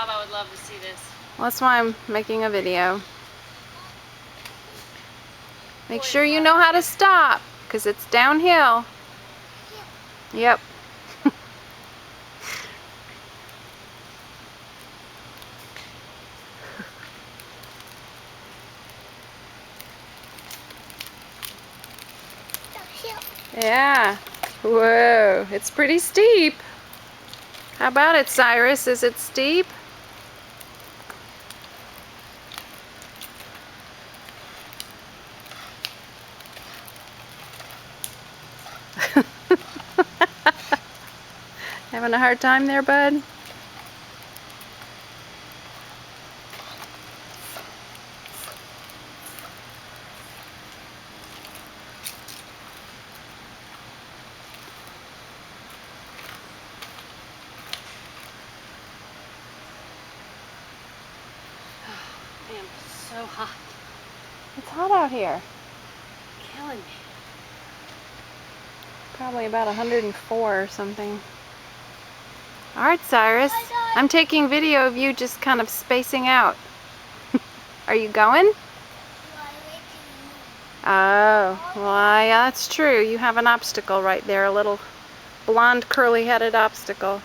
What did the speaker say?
I would love to see this. Well, that's why I'm making a video. Make sure you know how to stop, because it's downhill. Yep. Yeah. Whoa, it's pretty steep. How about it, Cyrus? Is it steep? Having a hard time there, bud? Man, it's so hot. It's hot out here. Killing me. Probably about 104 or something. Alright, Cyrus. I'm taking video of you just kind of spacing out. Are you going? Oh, well, yeah, that's true. You have an obstacle right there, a little blonde curly-headed obstacle.